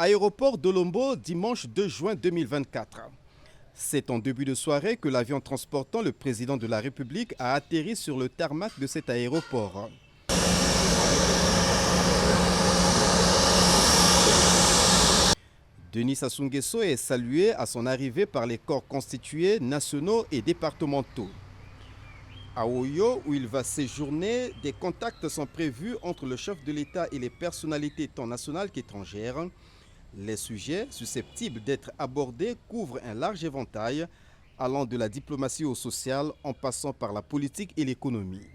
Aéroport d'Olombo, dimanche 2 juin 2024. C'est en début de soirée que l'avion transportant le président de la République a atterri sur le tarmac de cet aéroport. Denis Sassou Nguesso est salué à son arrivée par les corps constitués nationaux et départementaux. À Oyo, où il va séjourner, des contacts sont prévus entre le chef de l'État et les personnalités tant nationales qu'étrangères. Les sujets susceptibles d'être abordés couvrent un large éventail, allant de la diplomatie au social en passant par la politique et l'économie.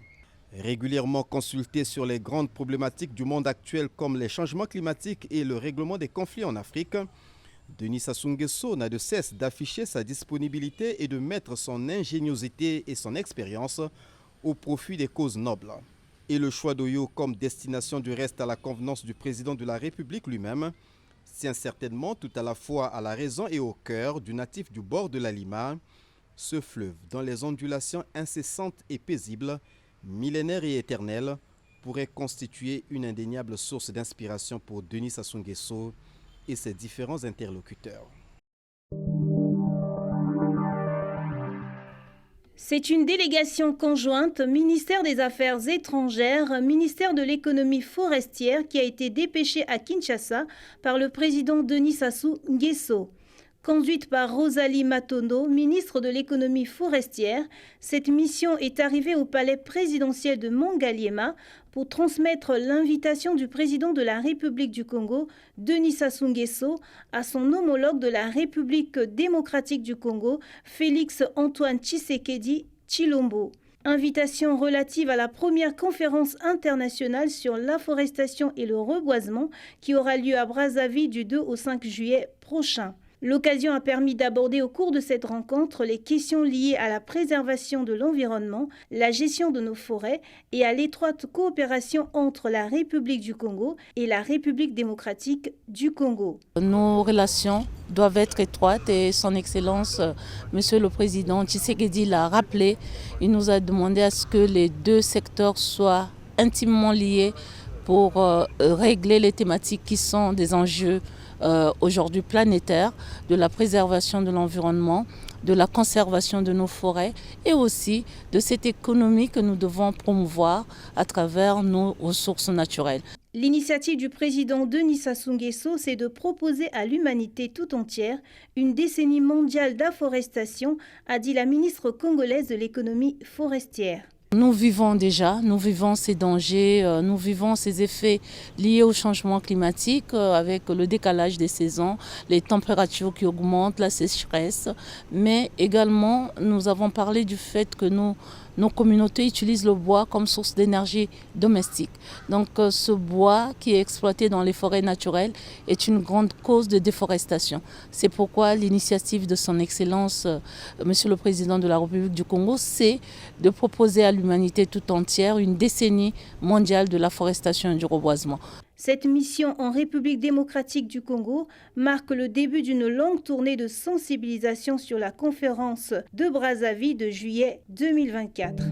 Régulièrement consulté sur les grandes problématiques du monde actuel comme les changements climatiques et le règlement des conflits en Afrique, Denis Sassou Nguesso n'a de cesse d'afficher sa disponibilité et de mettre son ingéniosité et son expérience au profit des causes nobles. Et le choix d'Oyo comme destination du reste à la convenance du président de la République lui-même tient certainement tout à la fois à la raison et au cœur du natif du bord de la Lima, ce fleuve dont les ondulations incessantes et paisibles, millénaires et éternelles, pourrait constituer une indéniable source d'inspiration pour Denis Sassou Nguesso et ses différents interlocuteurs. C'est une délégation conjointe ministère des Affaires étrangères, ministère de l'économie forestière qui a été dépêchée à Kinshasa par le président Denis Sassou Nguesso. Conduite par Rosalie Matondo, ministre de l'économie forestière, cette mission est arrivée au palais présidentiel de Mongaliema pour transmettre l'invitation du président de la République du Congo, Denis Sassou Nguesso, à son homologue de la République démocratique du Congo, Félix Antoine Tshisekedi Tshilombo. Invitation relative à la première conférence internationale sur l'afforestation et le reboisement qui aura lieu à Brazzaville du 2 au 5 juillet prochain. L'occasion a permis d'aborder au cours de cette rencontre les questions liées à la préservation de l'environnement, la gestion de nos forêts et à l'étroite coopération entre la République du Congo et la République démocratique du Congo. Nos relations doivent être étroites et son Excellence, Monsieur le Président Tshisekedi l'a rappelé. Il nous a demandé à ce que les deux secteurs soient intimement liés pour régler les thématiques qui sont des enjeux aujourd'hui planétaire, de la préservation de l'environnement, de la conservation de nos forêts et aussi de cette économie que nous devons promouvoir à travers nos ressources naturelles. L'initiative du président Denis Sassou Nguesso, c'est de proposer à l'humanité tout entière une décennie mondiale d'afforestation, a dit la ministre congolaise de l'économie forestière. Nous vivons ces dangers, nous vivons ces effets liés au changement climatique avec le décalage des saisons, les températures qui augmentent, la sécheresse. Mais également, nous avons parlé du fait que nos communautés utilisent le bois comme source d'énergie domestique. Donc ce bois qui est exploité dans les forêts naturelles est une grande cause de déforestation. C'est pourquoi l'initiative de son Excellence, Monsieur le Président de la République du Congo, c'est de proposer à l'humanité tout entière une décennie mondiale de l'afforestation et du reboisement. Cette mission en République démocratique du Congo marque le début d'une longue tournée de sensibilisation sur la conférence de Brazzaville de juillet 2024.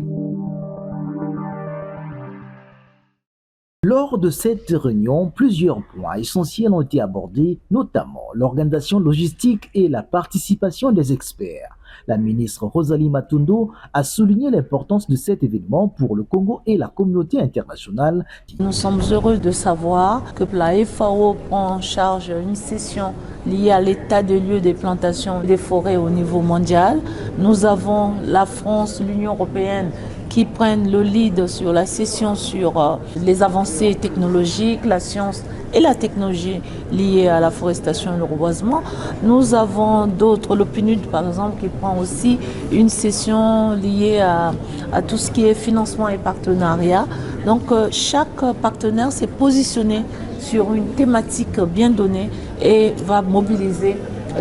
Lors de cette réunion, plusieurs points essentiels ont été abordés, notamment l'organisation logistique et la participation des experts. La ministre Rosalie Matondo a souligné l'importance de cet événement pour le Congo et la communauté internationale. Nous sommes heureux de savoir que la FAO prend en charge une session liée à l'état de lieu des plantations des forêts au niveau mondial. Nous avons la France, l'Union européenne qui prennent le lead sur la session sur les avancées technologiques, la science et la technologie liée à la forestation et le reboisement. Nous avons d'autres, le PNUD par exemple, qui prend aussi une session liée à tout ce qui est financement et partenariat. Donc chaque partenaire s'est positionné sur une thématique bien donnée et va mobiliser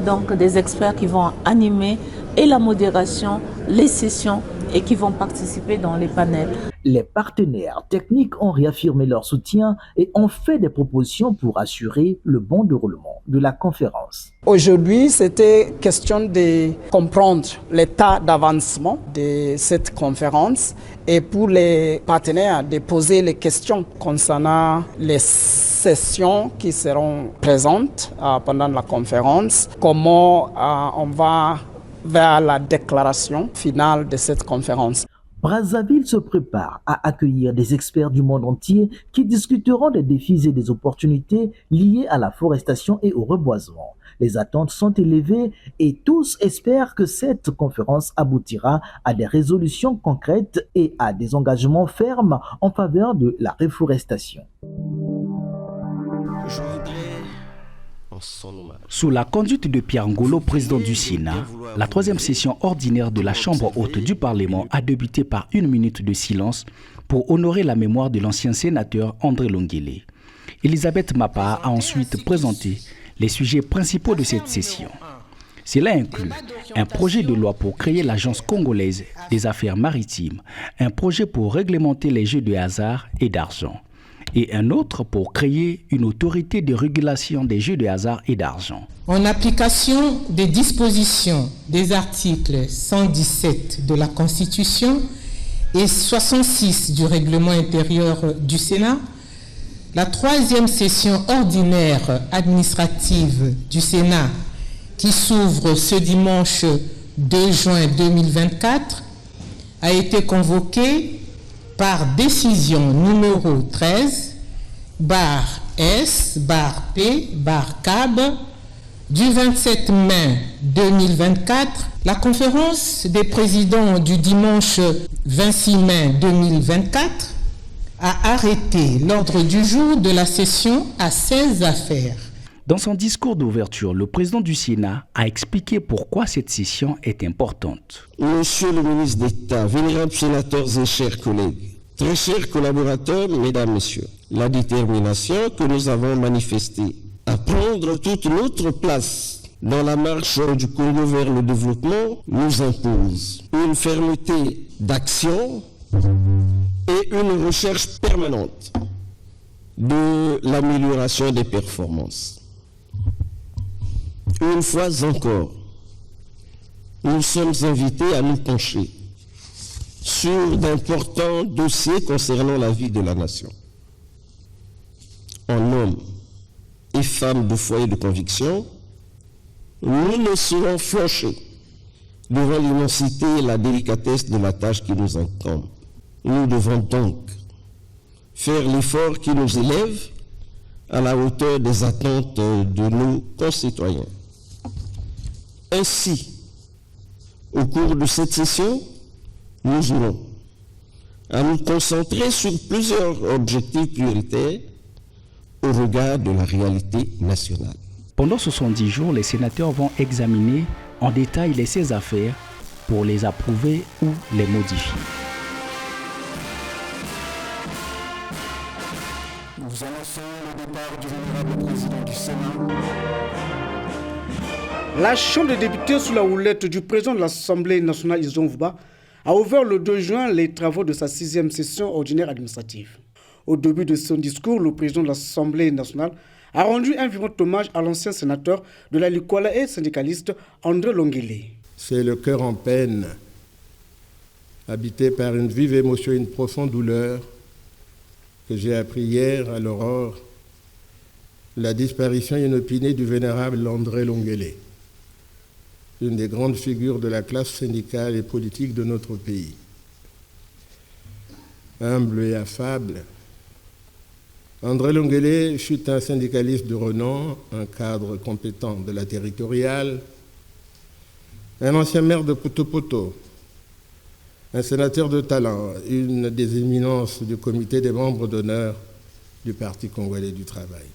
donc des experts qui vont animer et la modération, les sessions et qui vont participer dans les panels. Les partenaires techniques ont réaffirmé leur soutien et ont fait des propositions pour assurer le bon déroulement de la conférence. Aujourd'hui, c'était question de comprendre l'état d'avancement de cette conférence et pour les partenaires de poser les questions concernant les sessions qui seront présentes pendant la conférence, comment on va vers la déclaration finale de cette conférence. Brazzaville se prépare à accueillir des experts du monde entier qui discuteront des défis et des opportunités liées à la forestation et au reboisement. Les attentes sont élevées et tous espèrent que cette conférence aboutira à des résolutions concrètes et à des engagements fermes en faveur de la reforestation. Sous la conduite de Pierre Ngolo, président du Sénat, la troisième session ordinaire de la Chambre haute du Parlement a débuté par 1 minute de silence pour honorer la mémoire de l'ancien sénateur André Longuele. Elisabeth Mapa a ensuite présenté les sujets principaux de cette session. Cela inclut un projet de loi pour créer l'Agence congolaise des affaires maritimes, un projet pour réglementer les jeux de hasard et d'argent, et un autre pour créer une autorité de régulation des jeux de hasard et d'argent. En application des dispositions des articles 117 de la Constitution et 66 du règlement intérieur du Sénat, la troisième session ordinaire administrative du Sénat qui s'ouvre ce dimanche 2 juin 2024 a été convoquée par décision numéro 13, /S/P/CAB du 27 mai 2024, la conférence des présidents du dimanche 26 mai 2024 a arrêté l'ordre du jour de la session à 16 affaires. Dans son discours d'ouverture, le président du Sénat a expliqué pourquoi cette session est importante. Monsieur le ministre d'État, vénérables sénateurs et chers collègues, très chers collaborateurs, mesdames, messieurs, la détermination que nous avons manifestée à prendre toute notre place dans la marche du Congo vers le développement nous impose une fermeté d'action et une recherche permanente de l'amélioration des performances. Une fois encore, nous sommes invités à nous pencher sur d'importants dossiers concernant la vie de la nation. En hommes et femmes de foyer de conviction, nous ne serons flancher devant l'immensité et la délicatesse de la tâche qui nous incombe. Nous devons donc faire l'effort qui nous élève à la hauteur des attentes de nos concitoyens. Ainsi, au cours de cette session, nous aurons à nous concentrer sur plusieurs objectifs prioritaires au regard de la réalité nationale. Pendant 70 jours, les sénateurs vont examiner en détail les 16 affaires pour les approuver ou les modifier. Nous annonçons le départ du vénérable président du Sénat. La Chambre des députés, sous la houlette du président de l'Assemblée nationale, Izo Mvuba, a ouvert le 2 juin les travaux de sa 6e session ordinaire administrative. Au début de son discours, le président de l'Assemblée nationale a rendu un vivant hommage à l'ancien sénateur de la Likwala et syndicaliste André Longuele. C'est le cœur en peine, habité par une vive émotion et une profonde douleur, que j'ai appris hier à l'aurore la disparition inopinée du vénérable André Longuele, une des grandes figures de la classe syndicale et politique de notre pays. Humble et affable, André Longuele fut un syndicaliste de renom, un cadre compétent de la territoriale, un ancien maire de Poto-Poto, un sénateur de talent, une des éminences du comité des membres d'honneur du Parti congolais du travail.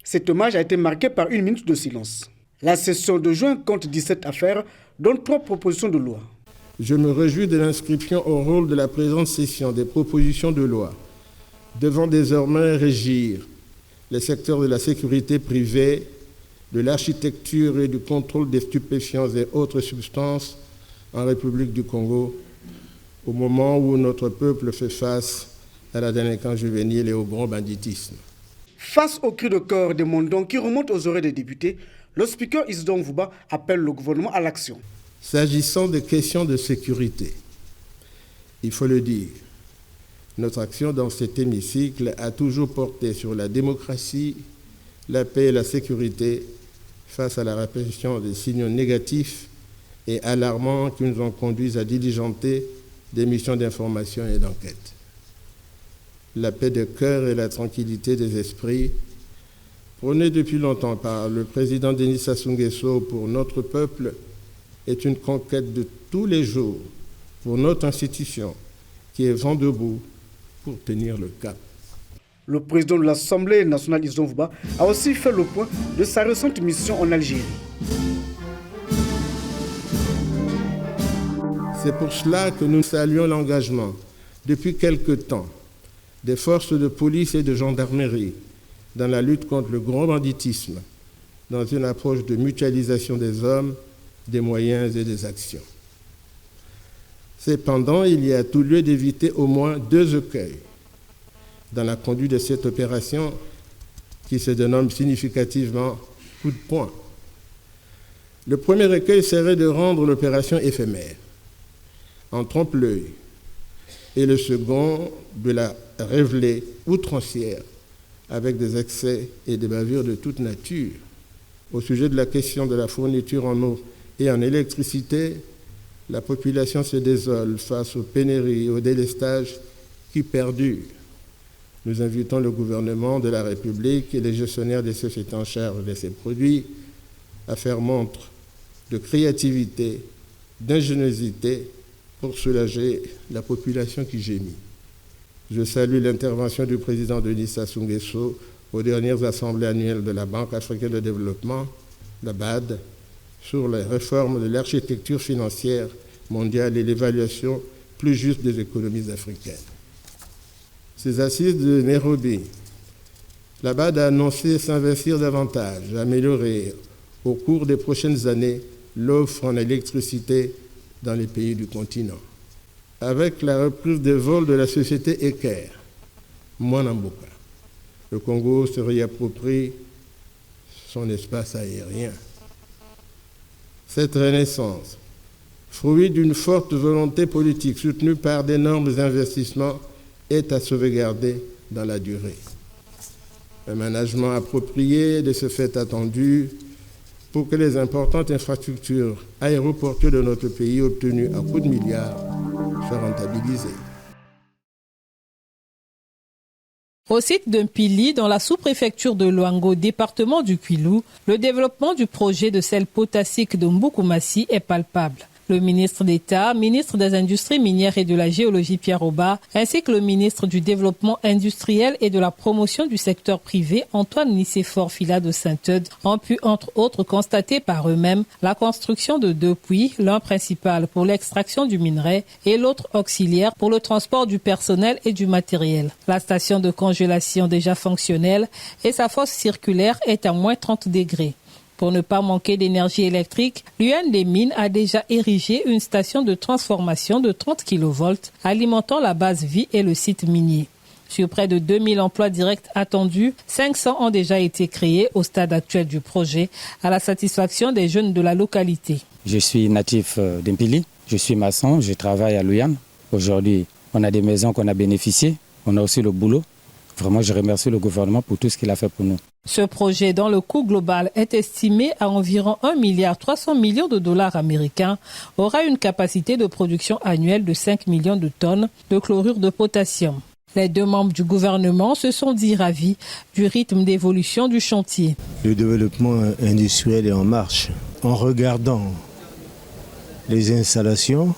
Cet hommage a été marqué par 1 minute de silence. La session de juin compte 17 affaires, dont 3 propositions de loi. Je me réjouis de l'inscription au rôle de la présente session des propositions de loi devant désormais régir les secteurs de la sécurité privée, de l'architecture et du contrôle des stupéfiants et autres substances en République du Congo au moment où notre peuple fait face à la délinquance juvénile et au grand banditisme. Face au cri de cœur des Mondons qui remontent aux oreilles des députés, le speaker Isidore Mvouba appelle le gouvernement à l'action. S'agissant des questions de sécurité, il faut le dire, notre action dans cet hémicycle a toujours porté sur la démocratie, la paix et la sécurité face à la répétition des signaux négatifs et alarmants qui nous ont conduits à diligenter des missions d'information et d'enquête. La paix de cœur et la tranquillité des esprits, prônée depuis longtemps par le président Denis Sassou Nguesso pour notre peuple, est une conquête de tous les jours pour notre institution qui est vent debout pour tenir le cap. Le président de l'Assemblée nationale, Isidore Mvouba, a aussi fait le point de sa récente mission en Algérie. C'est pour cela que nous saluons l'engagement, depuis quelque temps, des forces de police et de gendarmerie dans la lutte contre le grand banditisme, dans une approche de mutualisation des hommes, des moyens et des actions. Cependant, il y a tout lieu d'éviter au moins 2 écueils dans la conduite de cette opération qui se dénomme significativement coup de poing. Le premier écueil serait de rendre l'opération éphémère, en trompe-l'œil, et le second de la révéler outrancière avec des excès et des bavures de toute nature. Au sujet de la question de la fourniture en eau et en électricité, la population se désole face aux pénuries et aux délestages qui perdurent. Nous invitons le gouvernement de la République et les gestionnaires des sociétés en charge de ces produits à faire montre de créativité, d'ingéniosité pour soulager la population qui gémit. Je salue l'intervention du président Denis Sassou Nguesso aux dernières assemblées annuelles de la Banque africaine de développement, la BAD, sur les réformes de l'architecture financière mondiale et l'évaluation plus juste des économies africaines. Ces assises de Nairobi, la BAD a annoncé s'investir davantage, améliorer au cours des prochaines années l'offre en électricité dans les pays du continent. Avec la reprise des vols de la société Eker, Mwanamboka, le Congo se réapproprie son espace aérien. Cette renaissance, fruit d'une forte volonté politique soutenue par d'énormes investissements, est à sauvegarder dans la durée. Un management approprié de ce fait attendu pour que les importantes infrastructures aéroportuaires de notre pays obtenues à coups de milliards soient rentabilisées. Au site de Mpili, dans la sous-préfecture de Luango, département du Kwilu, le développement du projet de sel potassique de Mbukumassi est palpable. Le ministre d'État, ministre des Industries minières et de la Géologie Pierre Oba, ainsi que le ministre du Développement industriel et de la promotion du secteur privé Antoine Nicéphore Fila de Saint-Eudes ont pu entre autres constater par eux-mêmes la construction de 2 puits, l'un principal pour l'extraction du minerai et l'autre auxiliaire pour le transport du personnel et du matériel. La station de congélation déjà fonctionnelle et sa fosse circulaire est à moins 30 degrés. Pour ne pas manquer d'énergie électrique, l'UN des mines a déjà érigé une station de transformation de 30 kV alimentant la base vie et le site minier. Sur près de 2000 emplois directs attendus, 500 ont déjà été créés au stade actuel du projet, à la satisfaction des jeunes de la localité. Je suis natif d'Mpili, je suis maçon, je travaille à Luyan. Aujourd'hui, on a des maisons qu'on a bénéficiées, on a aussi le boulot. Vraiment, je remercie le gouvernement pour tout ce qu'il a fait pour nous. Ce projet, dont le coût global est estimé à environ 1,3 milliard de dollars américains, aura une capacité de production annuelle de 5 millions de tonnes de chlorure de potassium. Les 2 membres du gouvernement se sont dit ravis du rythme d'évolution du chantier. Le développement industriel est en marche. En regardant les installations,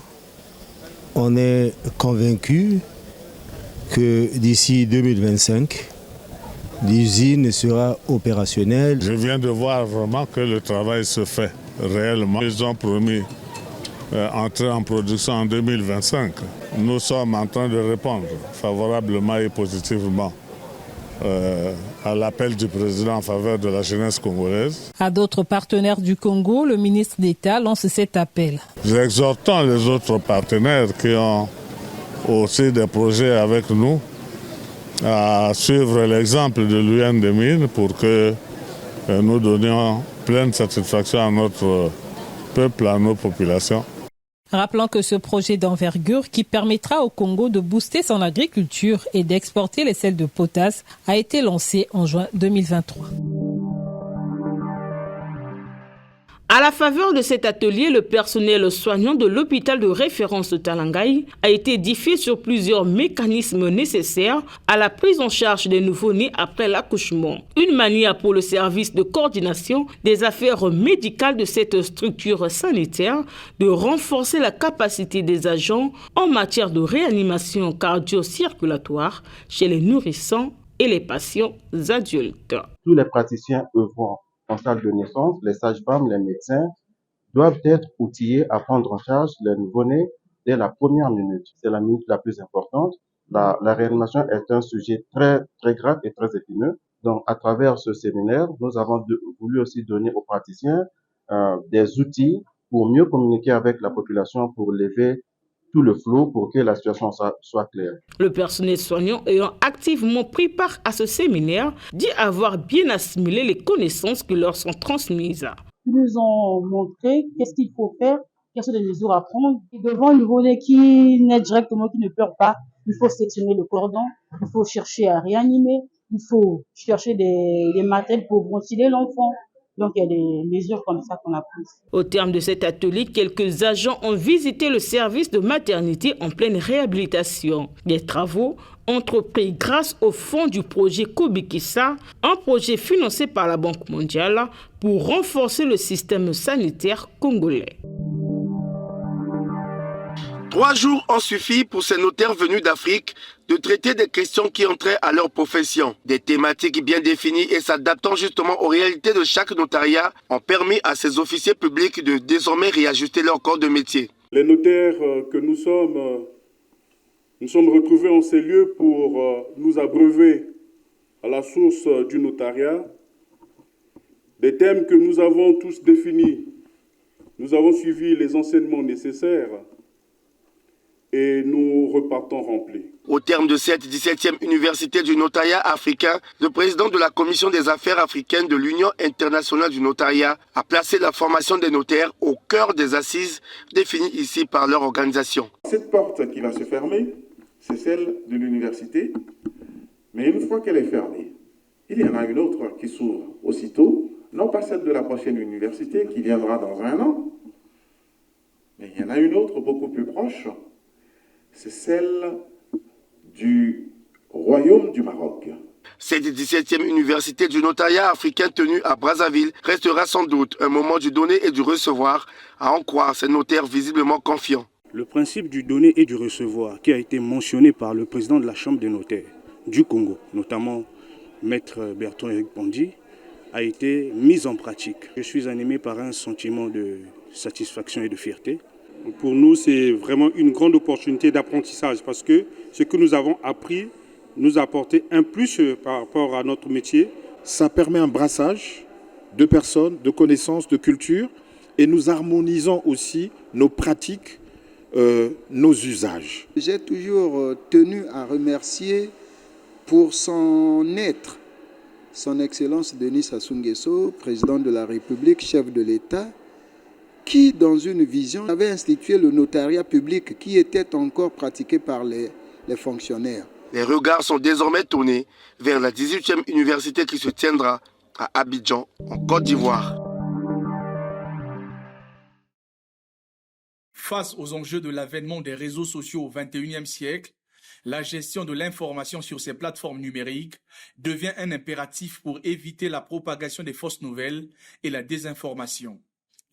on est convaincu que d'ici 2025, l'usine sera opérationnelle. Je viens de voir vraiment que le travail se fait réellement. Ils ont promis entrer en production en 2025. Nous sommes en train de répondre favorablement et positivement à l'appel du président en faveur de la jeunesse congolaise. À d'autres partenaires du Congo, le ministre d'État lance cet appel. Nous exhortons les autres partenaires qui ont aussi des projets avec nous, à suivre l'exemple de l'UN des mines pour que nous donnions pleine satisfaction à notre peuple, à nos populations. Rappelons que ce projet d'envergure qui permettra au Congo de booster son agriculture et d'exporter les sels de potasse a été lancé en juin 2023. À la faveur de cet atelier, le personnel soignant de l'hôpital de référence de Talangaï a été édifié sur plusieurs mécanismes nécessaires à la prise en charge des nouveau-nés après l'accouchement. Une manière pour le service de coordination des affaires médicales de cette structure sanitaire de renforcer la capacité des agents en matière de réanimation cardio-circulatoire chez les nourrissons et les patients adultes. Tous les praticiens œuvrant en salle de naissance, les sages-femmes, les médecins doivent être outillés à prendre en charge les nouveau-nés dès la première minute. C'est la minute la plus importante. La réanimation est un sujet très grave et très épineux. Donc, à travers ce séminaire, nous avons voulu aussi donner aux praticiens des outils pour mieux communiquer avec la population, pour lever tout le flou pour que la situation soit claire. Le personnel soignant ayant activement pris part à ce séminaire dit avoir bien assimilé les connaissances qui leur sont transmises. Ils nous ont montré qu'est-ce qu'il faut faire, quelles sont les mesures à prendre. Et devant un nouveau-né qui naît directement, qui ne pleure pas, il faut sectionner le cordon, il faut chercher à réanimer, il faut chercher des matériels pour ventiler l'enfant. Donc, il y a des mesures comme ça qu'on a prises. Au terme de cet atelier, quelques agents ont visité le service de maternité en pleine réhabilitation. Des travaux entrepris grâce au fonds du projet Kobikisa, un projet financé par la Banque mondiale pour renforcer le système sanitaire congolais. 3 jours ont suffi pour ces notaires venus d'Afrique de traiter des questions qui ont trait à leur profession. Des thématiques bien définies et s'adaptant justement aux réalités de chaque notariat ont permis à ces officiers publics de désormais réajuster leur corps de métier. Les notaires que nous sommes retrouvés en ces lieux pour nous abreuver à la source du notariat. Des thèmes que nous avons tous définis. Nous avons suivi les enseignements nécessaires et nous repartons remplis. Au terme de cette 17e université du notariat africain, le président de la Commission des affaires africaines de l'Union internationale du notariat a placé la formation des notaires au cœur des assises définies ici par leur organisation. Cette porte qui va se fermer, c'est celle de l'université, mais une fois qu'elle est fermée, il y en a une autre qui s'ouvre aussitôt, non pas celle de la prochaine université qui viendra dans 1 an, mais il y en a une autre beaucoup plus proche, c'est celle du Royaume du Maroc. Cette 17e université du notariat africain tenue à Brazzaville restera sans doute un moment du donner et du recevoir, à en croire ces notaires visiblement confiants. Le principe du donner et du recevoir qui a été mentionné par le président de la Chambre des notaires du Congo, notamment Maître Bertrand-Éric Pondy, a été mis en pratique. Je suis animé par un sentiment de satisfaction et de fierté. Pour nous, c'est vraiment une grande opportunité d'apprentissage parce que ce que nous avons appris nous a apporté un plus par rapport à notre métier. Ça permet un brassage de personnes, de connaissances, de culture et nous harmonisons aussi nos pratiques, nos usages. J'ai toujours tenu à remercier pour son être, son Excellence Denis Sassou Nguesso, président de la République, chef de l'État, qui, dans une vision, avait institué le notariat public qui était encore pratiqué par les fonctionnaires. Les regards sont désormais tournés vers la 18e université qui se tiendra à Abidjan, en Côte d'Ivoire. Face aux enjeux de l'avènement des réseaux sociaux au XXIe siècle, la gestion de l'information sur ces plateformes numériques devient un impératif pour éviter la propagation des fausses nouvelles et la désinformation.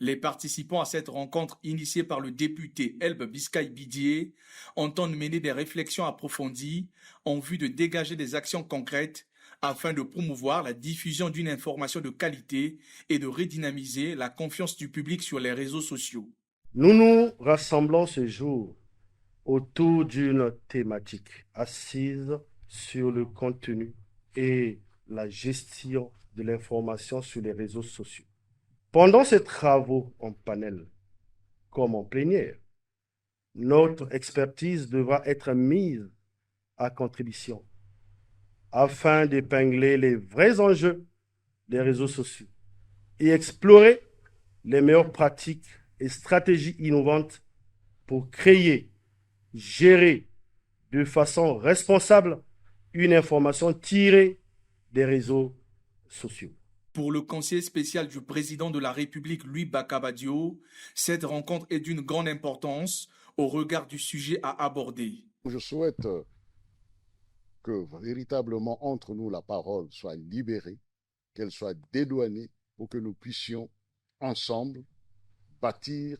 Les participants à cette rencontre initiée par le député Elbe Biscay Bidier entendent mener des réflexions approfondies en vue de dégager des actions concrètes afin de promouvoir la diffusion d'une information de qualité et de redynamiser la confiance du public sur les réseaux sociaux. Nous nous rassemblons ce jour autour d'une thématique assise sur le contenu et la gestion de l'information sur les réseaux sociaux. Pendant ces travaux en panel, comme en plénière, notre expertise devra être mise à contribution afin d'épingler les vrais enjeux des réseaux sociaux et explorer les meilleures pratiques et stratégies innovantes pour créer, gérer de façon responsable une information tirée des réseaux sociaux. Pour le conseiller spécial du président de la République, Louis Bakabadio, cette rencontre est d'une grande importance au regard du sujet à aborder. Je souhaite que véritablement entre nous la parole soit libérée, qu'elle soit dédouanée pour que nous puissions ensemble bâtir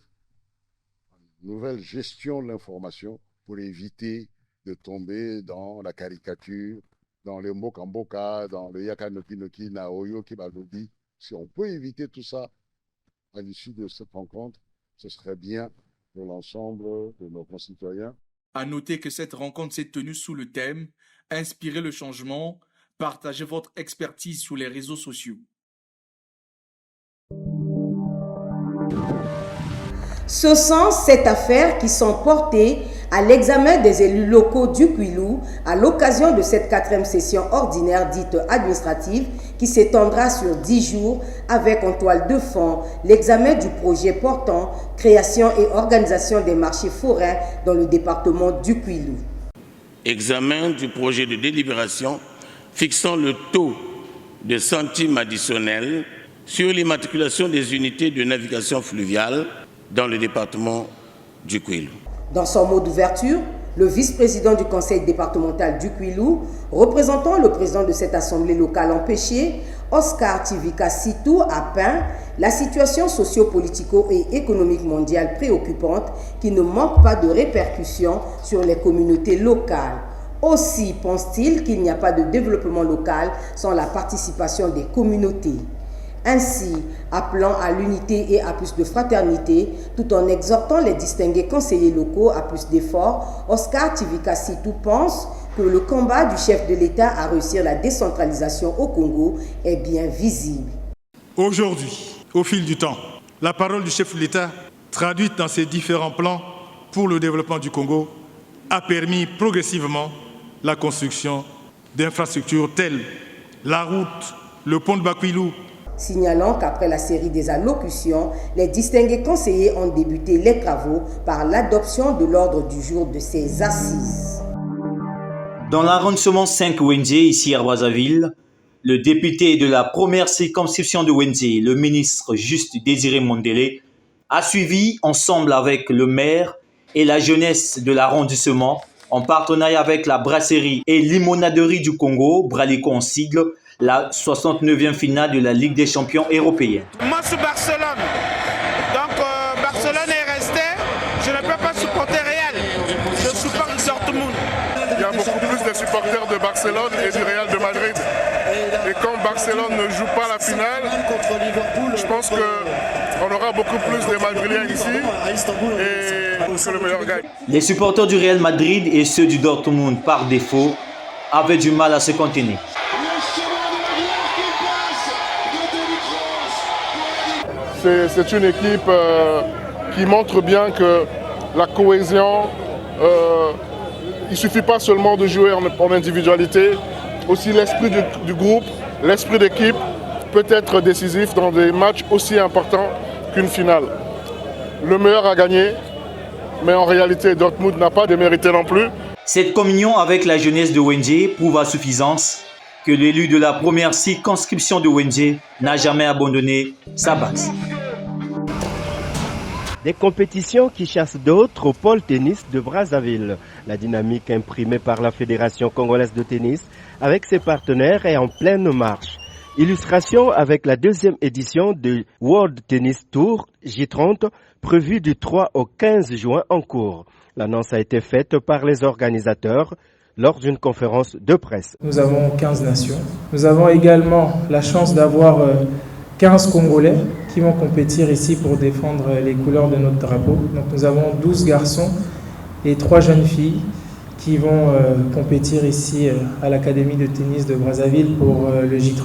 une nouvelle gestion de l'information pour éviter de tomber dans la caricature, dans le Mokamboka, dans le Yakanokinoki, Naoyo, Kibalodi. Si on peut éviter tout ça à l'issue de cette rencontre, ce serait bien pour l'ensemble de nos concitoyens. À noter que cette rencontre s'est tenue sous le thème « Inspirer le changement, partagez votre expertise sur les réseaux sociaux ». Ce sont cette affaire qui sont portées à l'examen des élus locaux du Kwilu à l'occasion de cette 4e session ordinaire dite administrative qui s'étendra sur 10 jours avec en toile de fond l'examen du projet portant création et organisation des marchés forains dans le département du Kwilu. Examen du projet de délibération fixant le taux de centimes additionnels sur l'immatriculation des unités de navigation fluviale dans le département du Kwilu. Dans son mot d'ouverture, le vice-président du conseil départemental du Kwilu, représentant le président de cette assemblée locale empêchée, Oscar Tivika Sitou, a peint la situation socio-politico et économique mondiale préoccupante qui ne manque pas de répercussions sur les communautés locales. Aussi pense-t-il qu'il n'y a pas de développement local sans la participation des communautés. Ainsi, appelant à l'unité et à plus de fraternité, tout en exhortant les distingués conseillers locaux à plus d'efforts, Oscar Tivika Sitou pense que le combat du chef de l'État à réussir la décentralisation au Congo est bien visible. Aujourd'hui, au fil du temps, la parole du chef de l'État, traduite dans ses différents plans pour le développement du Congo, a permis progressivement la construction d'infrastructures telles la route, le pont de Bakwilu. Signalant qu'après la série des allocutions, les distingués conseillers ont débuté les travaux par l'adoption de l'ordre du jour de ces assises. Dans l'arrondissement 5 Wendje, ici à Brazzaville, le député de la première circonscription de Wendje, le ministre Juste Désiré Mondélé, a suivi ensemble avec le maire et la jeunesse de l'arrondissement, en partenariat avec la brasserie et limonaderie du Congo, Bralico en sigle, la 69e finale de la Ligue des champions européenne. Moi, c'est Barcelone. Donc, Barcelone est resté. Je ne peux pas supporter Real. Je supporte Dortmund. Il y a beaucoup plus de supporters de Barcelone et du Real de Madrid. Et quand Barcelone ne joue pas la finale, je pense qu'on aura beaucoup plus de Madridiens ici et que le meilleur gagne. Les supporters du Real Madrid et ceux du Dortmund, par défaut, avaient du mal à se contenir. C'est une équipe qui montre bien que la cohésion, il ne suffit pas seulement de jouer en individualité, aussi l'esprit du groupe, l'esprit d'équipe peut être décisif dans des matchs aussi importants qu'une finale. Le meilleur a gagné, mais en réalité Dortmund n'a pas démérité non plus. Cette communion avec la jeunesse de Wendje prouve à suffisance que l'élu de la première circonscription de Wendje n'a jamais abandonné sa base. Des compétitions qui chassent d'autres au pôle tennis de Brazzaville. La dynamique imprimée par la Fédération congolaise de tennis avec ses partenaires est en pleine marche. Illustration avec la 2e édition du World Tennis Tour J30 prévue du 3 au 15 juin en cours. L'annonce a été faite par les organisateurs lors d'une conférence de presse. Nous avons 15 nations. Nous avons également la chance d'avoir 15 Congolais qui vont compétir ici pour défendre les couleurs de notre drapeau. Donc nous avons 12 garçons et 3 jeunes filles qui vont compétir ici à l'Académie de tennis de Brazzaville pour le J30.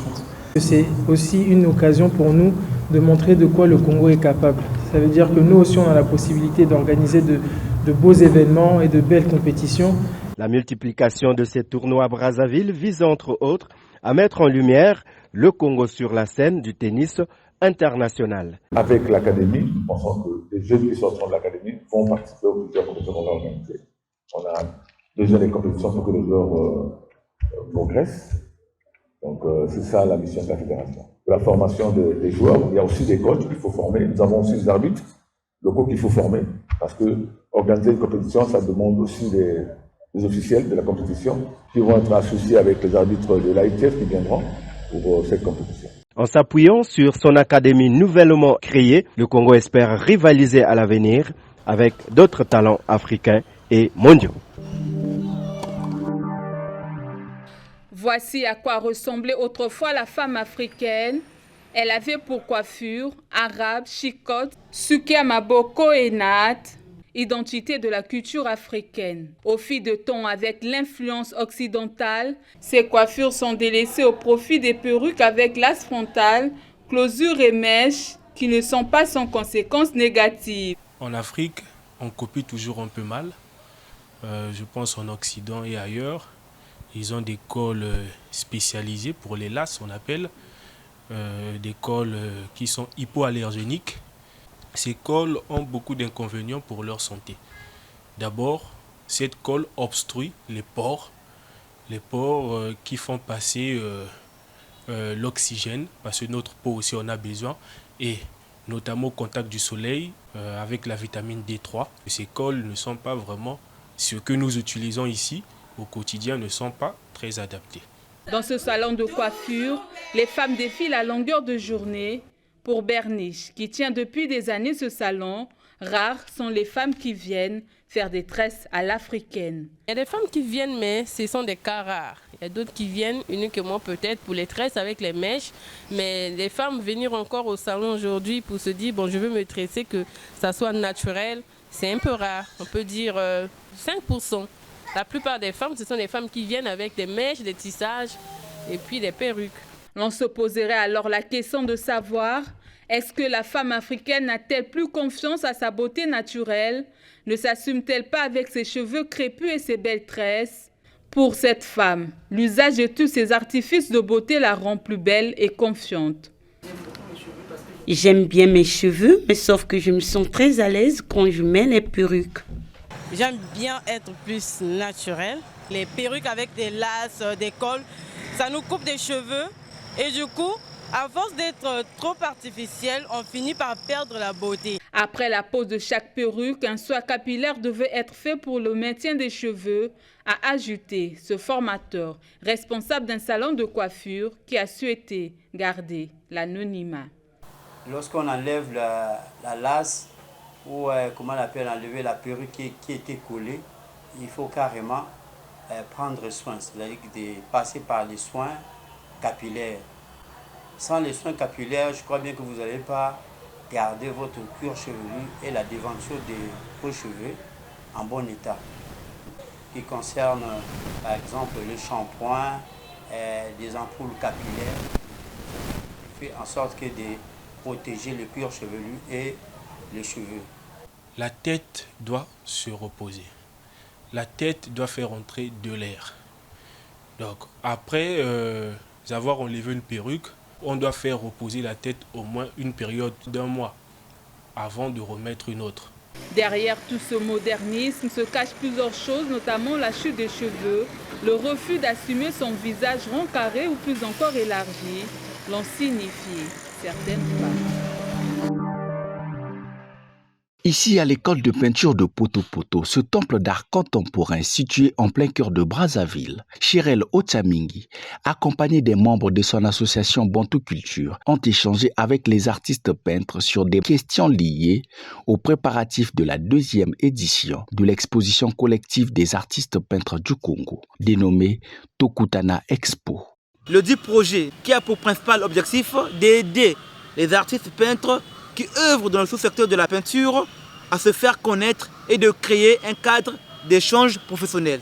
C'est aussi une occasion pour nous de montrer de quoi le Congo est capable. Ça veut dire que nous aussi on a la possibilité d'organiser de de beaux événements et de belles compétitions. La multiplication de ces tournois à Brazzaville vise entre autres à mettre en lumière le Congo sur la scène du tennis international. Avec l'académie, nous pensons que les jeunes qui sortent de l'académie vont participer aux plusieurs compétitions qu'on va organiser. On a déjà des compétitions pour que les joueurs progressent. Donc c'est ça la mission de la fédération. La formation des joueurs, il y a aussi des coachs qu'il faut former. Nous avons aussi des arbitres locaux qu'il faut former. Parce que organiser une compétition, ça demande aussi des officiels de la compétition qui vont être associés avec les arbitres de l'AITF qui viendront pour cette compétition. En s'appuyant sur son académie nouvellement créée, le Congo espère rivaliser à l'avenir avec d'autres talents africains et mondiaux. Voici à quoi ressemblait autrefois la femme africaine. Elle avait pour coiffure arabe, chicote, sukia maboko et naat, identité de la culture africaine. Au fil de temps, avec l'influence occidentale, ces coiffures sont délaissées au profit des perruques avec lace frontale, closure et mèches qui ne sont pas sans conséquences négatives. En Afrique, on copie toujours un peu mal. Je pense en Occident et ailleurs. Ils ont des cols spécialisés pour les laces, on appelle. Des cols qui sont hypoallergéniques. Ces cols ont beaucoup d'inconvénients pour leur santé. D'abord, cette colle obstrue les pores qui font passer l'oxygène, parce que notre peau aussi en a besoin, et notamment au contact du soleil avec la vitamine D3. Ces cols ne sont pas vraiment ce que nous utilisons ici au quotidien, ne sont pas très adaptés. Dans ce salon de coiffure, les femmes défilent à longueur de journée. Pour Berniche, qui tient depuis des années ce salon, rares sont les femmes qui viennent faire des tresses à l'africaine. Il y a des femmes qui viennent, mais ce sont des cas rares. Il y a d'autres qui viennent uniquement peut-être pour les tresses avec les mèches. Mais les femmes venir encore au salon aujourd'hui pour se dire, bon, je veux me tresser, que ça soit naturel, c'est un peu rare. On peut dire 5%. La plupart des femmes, ce sont des femmes qui viennent avec des mèches, des tissages et puis des perruques. On se poserait alors la question de savoir, est-ce que la femme africaine n'a-t-elle plus confiance à sa beauté naturelle? Ne s'assume-t-elle pas avec ses cheveux crépus et ses belles tresses? Pour cette femme, l'usage de tous ces artifices de beauté la rend plus belle et confiante. J'aime bien mes cheveux, mais sauf que je me sens très à l'aise quand je mets les perruques. J'aime bien être plus naturelle. Les perruques avec des laces, des cols, ça nous coupe des cheveux. Et du coup, à force d'être trop artificiel, on finit par perdre la beauté. Après la pose de chaque perruque, un soin capillaire devait être fait pour le maintien des cheveux, a ajouté ce formateur, responsable d'un salon de coiffure qui a souhaité garder l'anonymat. Lorsqu'on enlève la lace, ou comment on appelle, enlever la perruque qui était collée, il faut carrément prendre soin, c'est-à-dire de passer par les soins capillaires. Sans les soins capillaires, je crois bien que vous n'allez pas garder votre cuir chevelu et la déventure de vos cheveux en bon état. Qui concerne par exemple le shampoing, des ampoules capillaires, fait en sorte que de protéger le cuir chevelu et les cheveux. La tête doit se reposer. La tête doit faire entrer de l'air. Donc après avoir enlevé une perruque, on doit faire reposer la tête au moins une période d'1 mois avant de remettre une autre. Derrière tout ce modernisme se cachent plusieurs choses, notamment la chute des cheveux, le refus d'assumer son visage rond carré ou plus encore élargi, l'ont signifié certaines femmes. Ici, à l'école de peinture de Poto-Poto, ce temple d'art contemporain situé en plein cœur de Brazzaville, Chirel Otsamingi, accompagné des membres de son association Bantou Culture, ont échangé avec les artistes peintres sur des questions liées aux préparatifs de la 2e édition de l'exposition collective des artistes peintres du Congo, dénommée Tokutana Expo. Le dit projet qui a pour principal objectif d'aider les artistes peintres qui œuvrent dans le sous-secteur de la peinture à se faire connaître et de créer un cadre d'échange professionnel.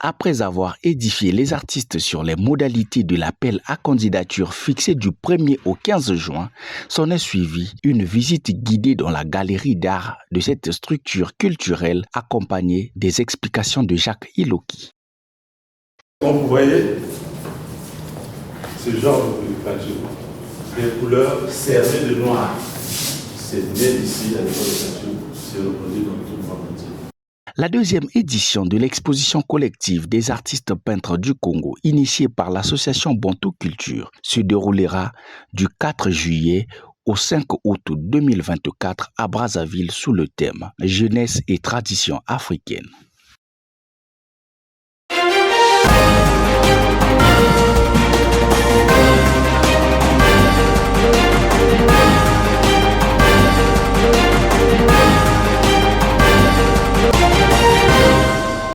Après avoir édifié les artistes sur les modalités de l'appel à candidature fixé du 1er au 15 juin, s'en est suivi une visite guidée dans la galerie d'art de cette structure culturelle accompagnée des explications de Jacques Iloki. Comme vous voyez, ce genre de peinture, des couleurs cernées de noir, c'est né ici à l'école de peinture, c'est reproduit dans tout le monde entier. La deuxième édition de l'exposition collective des artistes peintres du Congo, initiée par l'association Bantou Culture, se déroulera du 4 juillet au 5 août 2024 à Brazzaville sous le thème « Jeunesse et tradition africaine ».